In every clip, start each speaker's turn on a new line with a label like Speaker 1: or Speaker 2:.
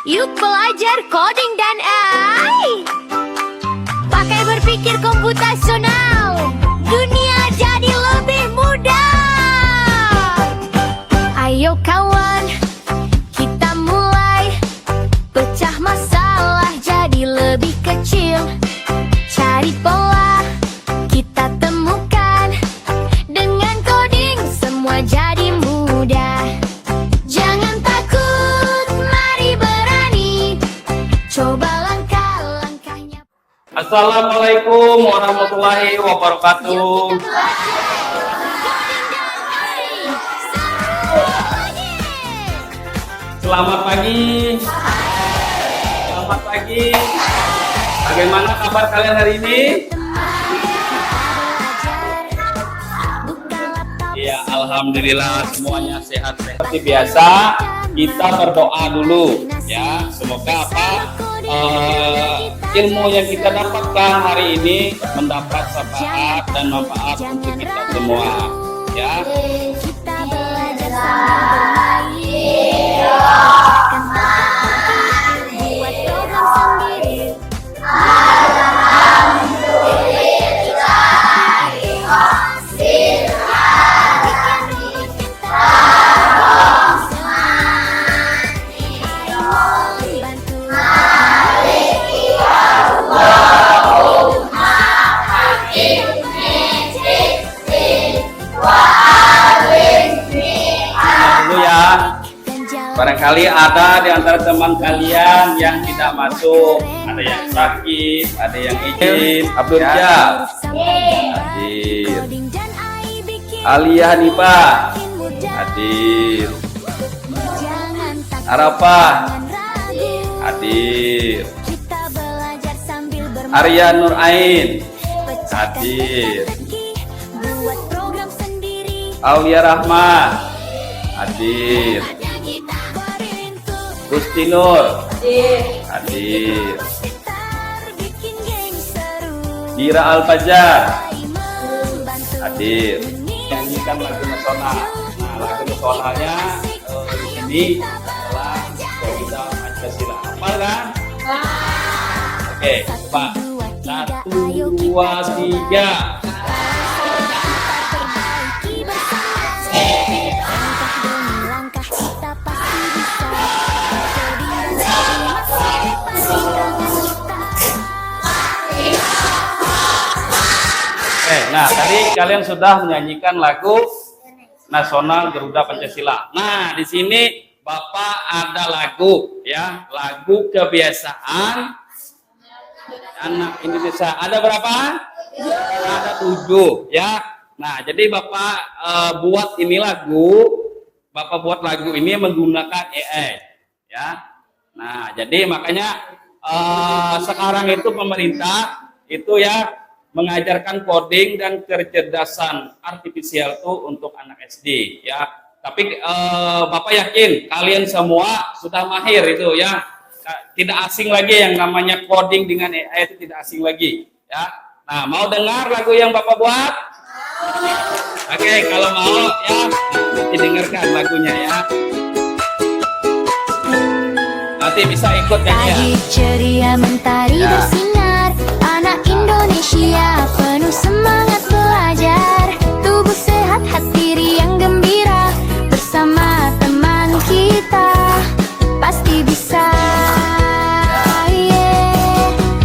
Speaker 1: Yuk belajar coding dan AI. Pakai berpikir komputasional, dunia jadi lebih mudah. Ayo kawan, kita mulai. Pecah masalah jadi lebih kecil. Cari pola, kita temukan. Dengan coding semua jadi mudah. Jangan takut, mari berani. Coba langkah-langkahnya.
Speaker 2: Assalamualaikum warahmatullahi wabarakatuh. Selamat pagi. Selamat pagi. Bagaimana kabar kalian hari ini? Ya, alhamdulillah semuanya sehat-sehat. Seperti biasa, kita berdoa dulu ya. Semoga ilmu yang kita dapatkan hari ini mendapat syafaat dan manfaat untuk kita semua ya.
Speaker 1: Kita belajar sambil bermain, buat program sendiri.
Speaker 2: Dulu ya, barangkali ada di antara teman kalian yang tidak masuk, ada yang sakit, ada yang izin. Abdul Jal, hadir. Alia Hanifah, hadir. Arafah, hadir. Arya Nur Ain, hadir. Aulia Rahmah, hadir. Gusti Nur, hadir. Gira Al-Fajar, hadir. Nyanyikan lagu nasional. Nah, lagu nasionalnya di sini adalah Garuda Pancasila. Apa kan? Oke, Pak. 1, 2, 3. Nah, tadi kalian sudah menyanyikan lagu nasional Garuda Pancasila. Nah, di sini Bapak ada lagu ya, lagu kebiasaan anak Indonesia. Ada berapa? Ada 7 ya. Nah, jadi Bapak buat ini lagu, Bapak buat lagu ini menggunakan AI ya. Nah, jadi makanya sekarang itu pemerintah itu ya mengajarkan coding dan kecerdasan artifisial itu untuk anak SD ya. Tapi Bapak yakin kalian semua sudah mahir itu ya. Tidak asing lagi yang namanya coding dengan AI itu tidak asing lagi ya. Nah, mau dengar lagu yang Bapak buat? Oke, kalau mau ya nanti dengarkan lagunya ya. Nanti bisa ikut kan ya.
Speaker 1: Pagi ceria mentari bersinar, anak Indonesia penuh semangat belajar. Tubuh sehat, hati riang gembira, bersama teman kita pasti bisa.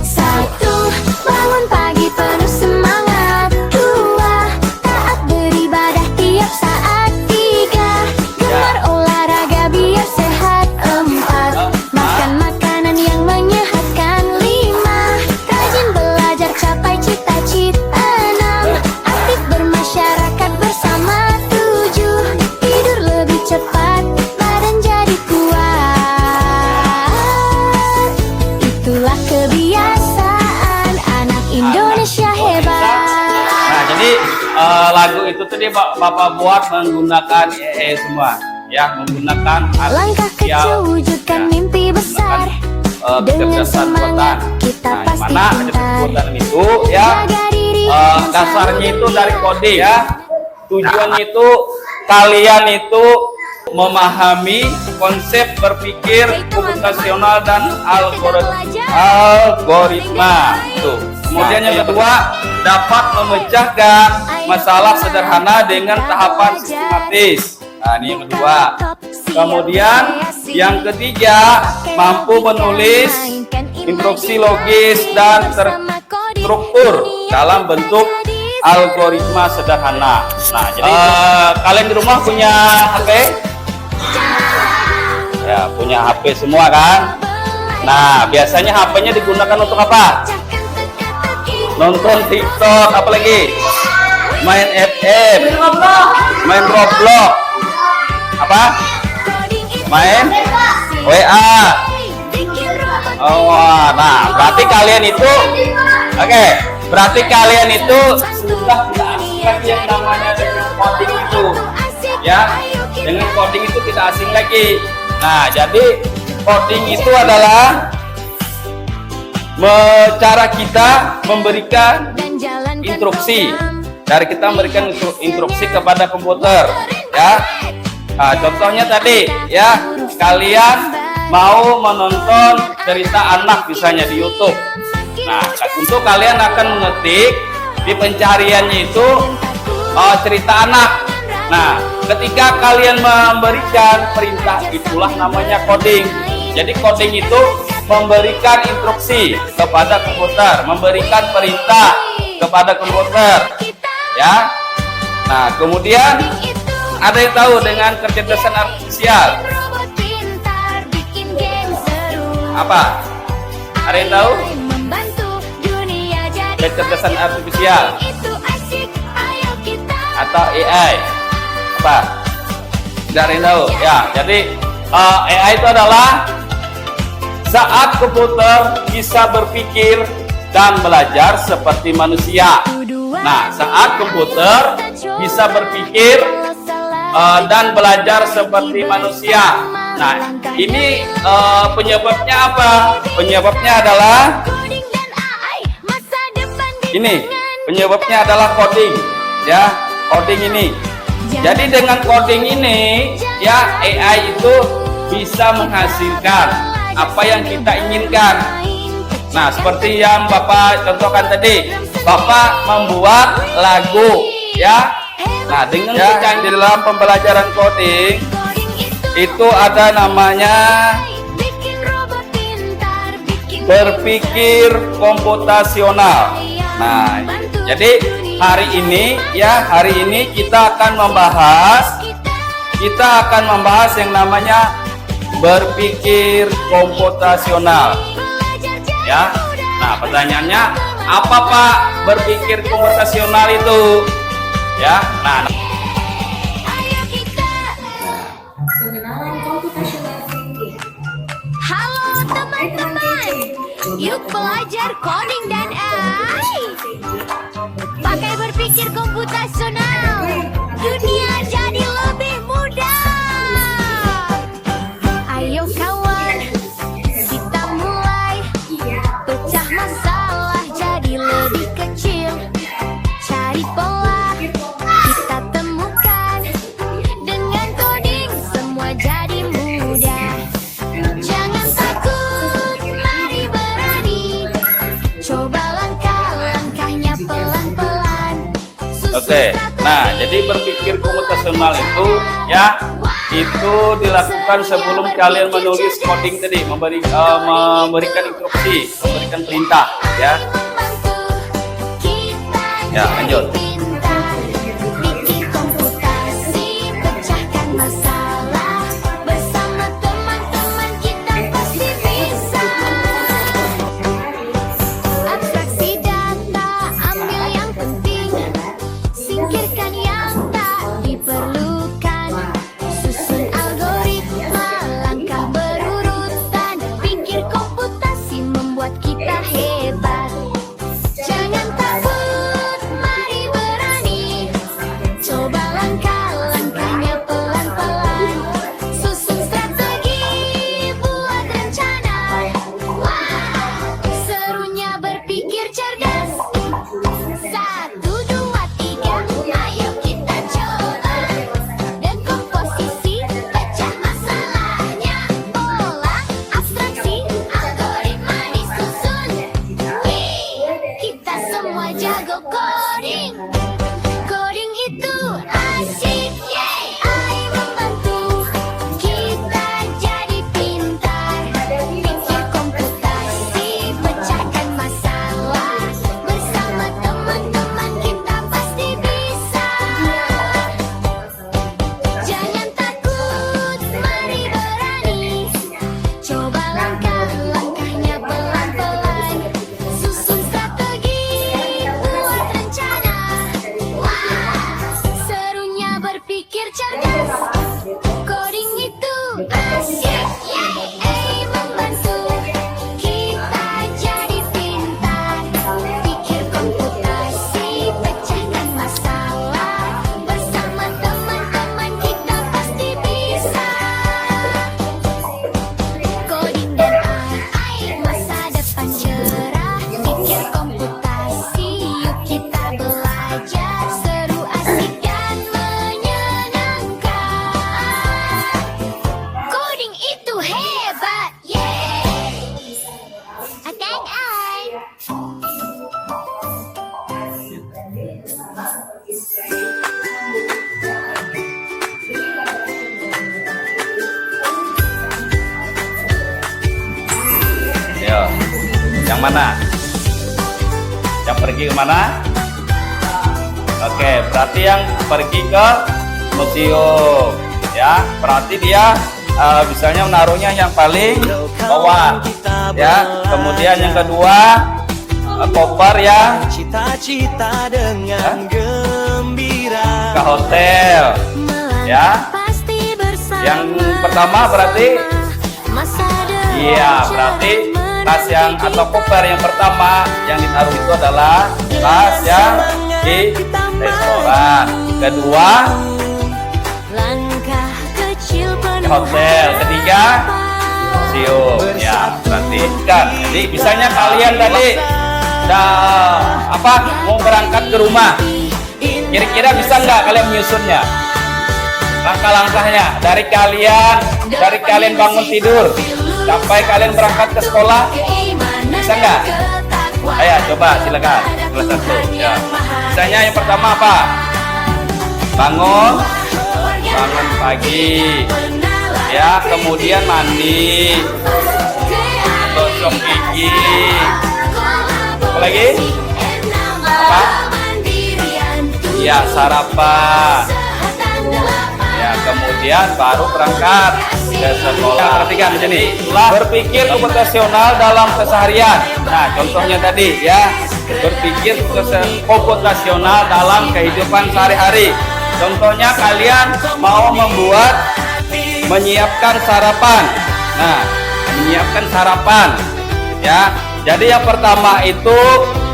Speaker 1: Satu, bangun pagi penuh semangat. Dua, taat beribadah tiap saat. Tiga, gemar olahraga biar sehat. Empat, makan makanan yang menyehatkan. Lima, rajin belajar capai cita-cita. Enam, aktif bermasyarakat bersama. Tujuh, tidur lebih cepat, badan jadi kuat. Itulah kebiasaan anak Indonesia hebat.
Speaker 2: Nah, jadi lagu itu tadi Bapak buat menggunakan AI semua ya, menggunakan
Speaker 1: Langkah kecil wujudkan mimpi besar. Dengan semangat kita pasti
Speaker 2: mana kebutuhan itu ya,
Speaker 1: jaga diri
Speaker 2: dasarnya itu dari coding ya. Tujuannya itu kalian itu memahami konsep berpikir komputasional dan algoritma. Tuh. Kemudian yang kedua, dapat memecahkan masalah sederhana dengan tahapan sistematis. Nah, ini yang kedua. Kemudian yang ketiga, mampu menulis instruksi logis dan terstruktur dalam bentuk algoritma sederhana. Nah, jadi kalian di rumah punya HP? Ya, punya HP semua kan? Nah, biasanya HP-nya digunakan untuk apa? Nonton TikTok, apa lagi? Main FM, main Roblox, apa? Main WA. Oh, nah, berarti kalian itu, oke, berarti kalian itu sudah tidak asing lagi yang namanya dengan coding itu, ya? Dengan coding itu tidak asing lagi. Nah, jadi coding itu adalah cara kita memberikan instruksi, dari kita memberikan instruksi kepada komputer, ya. Nah, contohnya tadi, ya, kalian mau menonton cerita anak misalnya di YouTube. Nah, untuk kalian akan mengetik di pencariannya itu cerita anak. Nah, ketika kalian memberikan perintah, itulah namanya coding. Jadi coding itu memberikan instruksi kepada komputer, memberikan perintah kepada komputer, ya. Nah, kemudian ada yang tahu dengan kecerdasan artifisial apa? Ada yang tahu? Kecerdasan artifisial atau AI apa? Tidak ada yang tahu? Ya, jadi AI itu adalah saat komputer bisa berpikir dan belajar seperti manusia. Nah, saat komputer bisa berpikir dan belajar seperti manusia. Nah, ini penyebabnya apa? Penyebabnya adalah ini. Penyebabnya adalah coding, ya, coding ini. Jadi dengan coding ini, ya, AI itu bisa menghasilkan apa yang kita inginkan. Nah, seperti yang Bapak contohkan tadi, Bapak membuat lagu, ya. Nah, dengan di dalam pembelajaran coding itu ada namanya berpikir komputasional. Nah, jadi hari ini, ya, hari ini kita akan membahas yang namanya berpikir komputasional, ya. Nah, pertanyaannya apa, Pak, berpikir komputasional itu, ya? Nah,
Speaker 1: pengenalan computational thinking. Halo teman-teman, yuk belajar coding dan AI. Pakai berpikir komputasional, dunia jadi lebih mudah. Ayo kawan, kita mulai pecah masalah jadi lebih kecil. Cari pola, kita temukan. Dengan coding semua jadi mudah. Jangan takut, mari berani. Coba langkah-langkahnya pelan-pelan.
Speaker 2: oke. Nah, jadi berpikir komputasional itu, ya, itu dilakukan sebelum kalian menulis coding tadi, memberikan instruksi, memberikan perintah, ya. Ya, lanjut.
Speaker 1: Bikin komputasi, pecahkan masalah. Bersama teman-teman kita pasti bisa. Abstraksi data, ambil yang penting. Singkirkan yang tak diperlukan. Susun algoritma, langkah berurutan. Pikir komputasi membuat kita hebat. Jangan takut, mari
Speaker 2: mana? Yang pergi kemana? Oke, berarti yang pergi ke museum, ya. Berarti dia misalnya menaruhnya yang paling bawah, ya. Kemudian yang kedua koper yang
Speaker 3: cita-cita dengan gembira
Speaker 2: ke hotel, ya. Yang pertama berarti, iya, berarti tas yang atau koper yang pertama yang ditaruh itu adalah tas yang di restoran. Kedua ke hotel. Ketiga museum, ya. Perhatikan. Jadi misalnya kalian tadi mau berangkat ke rumah, kira-kira bisa nggak kalian menyusunnya? Langkah-langkahnya dari kalian bangun tidur sampai kalian berangkat ke sekolah, bisa nggak? Ayo coba silakan. Kelas 1, ya. Misalnya yang pertama apa? Bangun pagi, ya. Kemudian mandi, gosok gigi, apa lagi? Apa? Ya, sarapan. Ya, kemudian baru berangkat ke sekolah. Perhatikan di sini. Berpikir komputasional dalam keseharian. Nah, contohnya tadi, ya. Berpikir komputasional dalam kehidupan sehari-hari. Contohnya kalian mau menyiapkan sarapan. Nah, menyiapkan sarapan, ya. Jadi yang pertama itu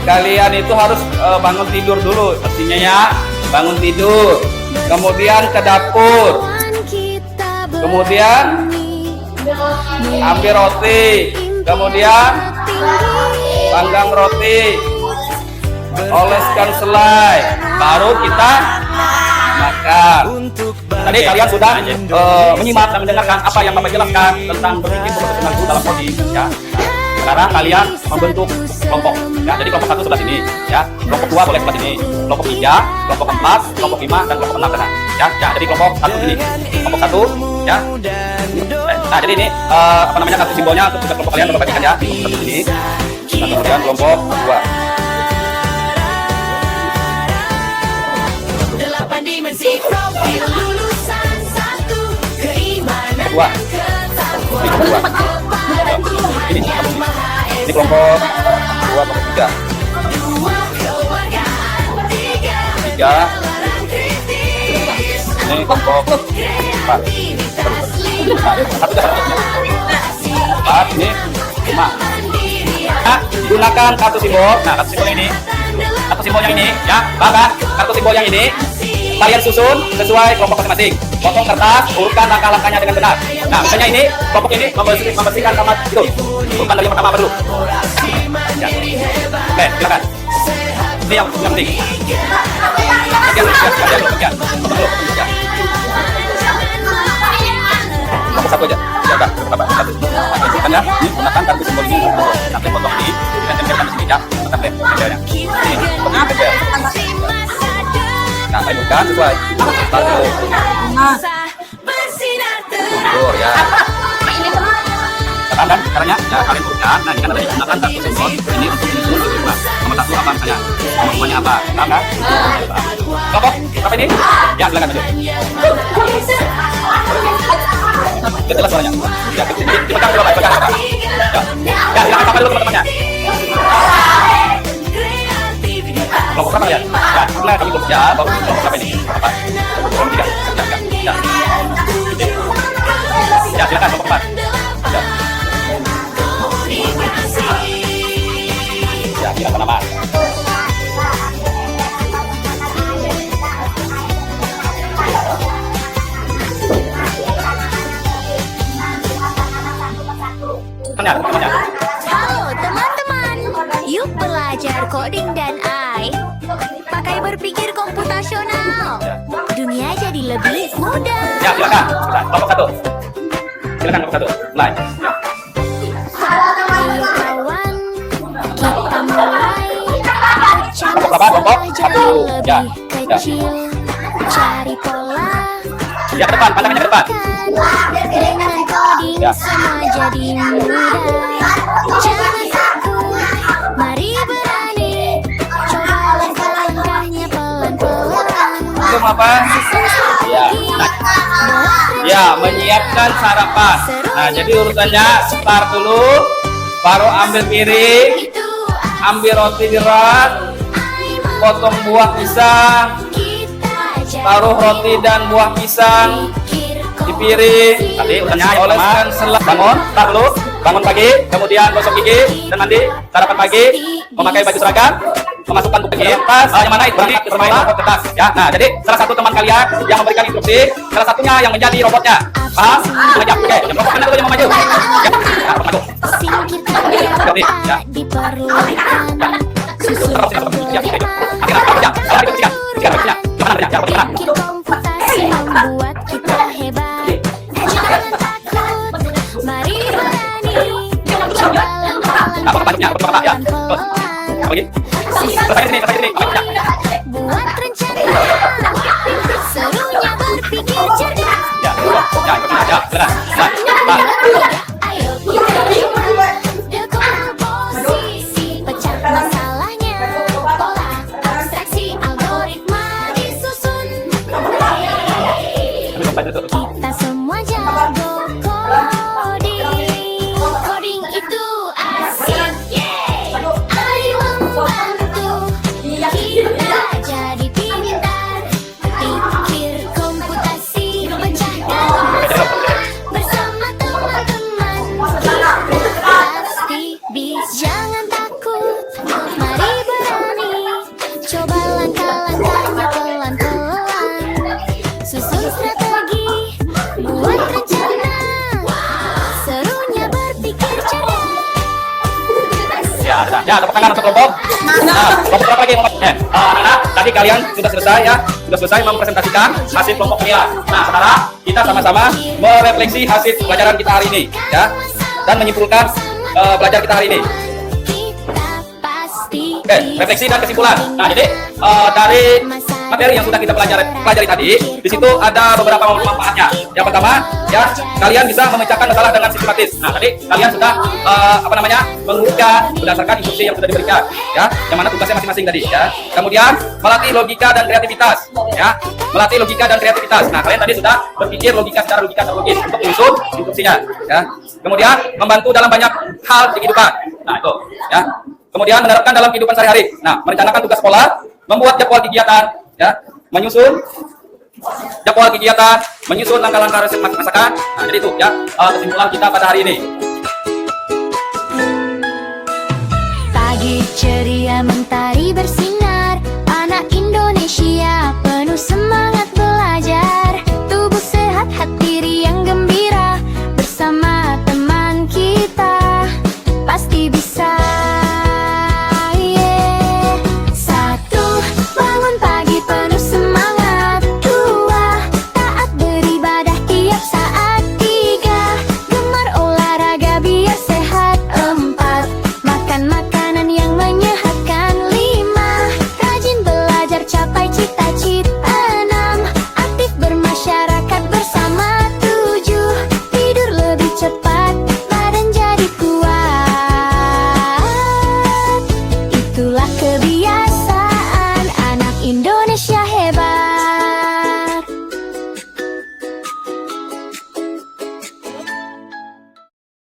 Speaker 2: kalian itu harus bangun tidur dulu, pastinya ya. Bangun tidur, kemudian ke dapur, kemudian ambil roti, kemudian panggang roti, oleskan selai, baru kita makan. Tadi kalian sudah menyimak dan mendengarkan apa yang Bapak jelaskan tentang berpikir komputasional itu dalam coding, ya. Sekarang kalian membentuk kelompok, ya. Jadi kelompok 1 sebelah sini, ya. Kelompok 2 boleh sebelah sini. Kelompok 3, kelompok 4, kelompok 5 dan kelompok 6 sana, ya. Ya, jadi kelompok 1 ini. Kelompok 1, ya. Nah, jadi ini kartu simbolnya untuk kelompok kalian Bapak bagikan, ya. Kelompok 1 ini. Nah, kemudian kelompok 2. Kedua. Ini kelompok 2, kelompok 3. 3. Ini kelompok 4. Nah, 4 ini 5. Nah, gunakan kartu simbol. Nah, kartu simbol ini. Kartu simbol yang ini, ya. Bahkan kartu simbol yang ini kalian susun sesuai kelompok masing-masing. Potong kertas, urutkan langkah-langkahnya dengan benar. Nah, misalnya ini, kelompok ini membersihkan kamar tidur. Urutkan dari yang pertama apa dulu? Ya. Oke, silakan. Ini yang penting. Sekian. Kelompok 1 aja. Ya udah, berapa? 1. Kan ya, ini gunakan kartu simbol ini. Nanti potong ini, dan tempelkan di sini, ya. Tempel tempelnya. Ini, potong tempel. Nah, lanjutkan sesuai. Lalu tidur, ya. Kan caranya, ya kalian urutkan. Nah, jika tadi gunakan kartu simbol ini untuk menyusun nomor 1 apa misalnya, nomor 2-nya apa, kan? Kelompok apa ini? Ya, silakan maju. Jelas suaranya. Ya, dipegang dulu, pegang. Ya, silakan sampai dulu teman-temannya. Kelompok berapa ya? Ya, mulai kami kerja, baru kelompok berapa ini? Apa? Kelompok 3. Ya. Ya, silakan kelompok 4. Ya. Ya, silakan apa? Teman-teman.
Speaker 1: Halo teman-teman, yuk belajar coding dan AI. Pakai berpikir komputasional, dunia jadi lebih mudah.
Speaker 2: Ya, silakan. Kelompok 1. Silakan kelompok 1. Mulai. Ya.
Speaker 1: Ayo kawan, kita mulai.
Speaker 2: Kelompok berapa? Kelompok 1. Ya.
Speaker 1: Kecil, cari pola.
Speaker 2: Ya, ke depan, pandangannya ke depan.
Speaker 1: Dengan coding
Speaker 2: Ya.
Speaker 1: semua jadi mudah. Jangan takut,
Speaker 2: apa? Ya. Ya, menyiapkan sarapan. Nah, jadi urutannya start dulu, baru ambil piring, ambil roti dirak, potong buah pisang, taruh roti dan buah pisang di piring. Tadi urutannya oleskan selai. Bangun, start dulu, bangun pagi, kemudian gosok gigi dan mandi, sarapan pagi, memakai baju seragam, memasukkan buku ke tas, yang mana itu bermain robot kertas. Ya, nah jadi salah satu teman kalian yang memberikan instruksi, salah satunya yang menjadi robotnya. Paham? Mengajak, oke, yang robot mana dulu yang mau maju? Ya, nah, aku. Jadi, ya.
Speaker 1: Membuat kita hebat. Jangan takut, mari berani. Coba pelan-pelan. Buat rencana, serunya berpikir cerdas. Ayo kita coba dekor posisi, pecah masalahnya. Pola abstraksi algoritma disusun. Kita semua jago coding. Coding itu asik. Ayo membantu kita jadi pintar. Pikir komputasi, pecahkan bersama teman-teman. Kita pasti bisa. Jangan takut, mari berani. Coba langkah-langkahnya pelan-pelan. Susun strategi, buat rencana. Serunya berpikir cerdas.
Speaker 2: Ya, tepuk tangan untuk kelompok. Nah, kelompok berapa lagi? Anak-anak, tadi kalian sudah selesai ya, sudah selesai mempresentasikan hasil kelompok penilai. Nah, sekarang kita sama-sama merefleksi hasil pelajaran kita hari ini, ya, dan menyimpulkan pelajaran kita hari ini.
Speaker 1: Kita pasti
Speaker 2: Oke, refleksi dan kesimpulan. Nah, jadi dari materi yang sudah kita pelajari tadi, di situ ada beberapa manfaatnya. Yang pertama, ya, kalian bisa memecahkan masalah dengan sistematis. Nah, tadi kalian sudah mengurukan berdasarkan instruksi yang sudah diberikan, ya, yang mana tugasnya masing-masing tadi, ya. Kemudian melatih logika dan kreativitas, ya, melatih logika dan kreativitas. Nah, kalian tadi sudah berpikir logika secara logis untuk menyusun instruksinya, ya. Kemudian membantu dalam banyak hal di kehidupan. Nah, itu, ya. Kemudian menerapkan dalam kehidupan sehari-hari. Nah, merencanakan tugas sekolah, membuat jadwal kegiatan, ya, menyusun jadwal kegiatan, menyusun langkah-langkah resep masakan. Nah, jadi itu, ya, kesimpulan kita pada hari ini.
Speaker 1: pagi ceria mentari bersinar.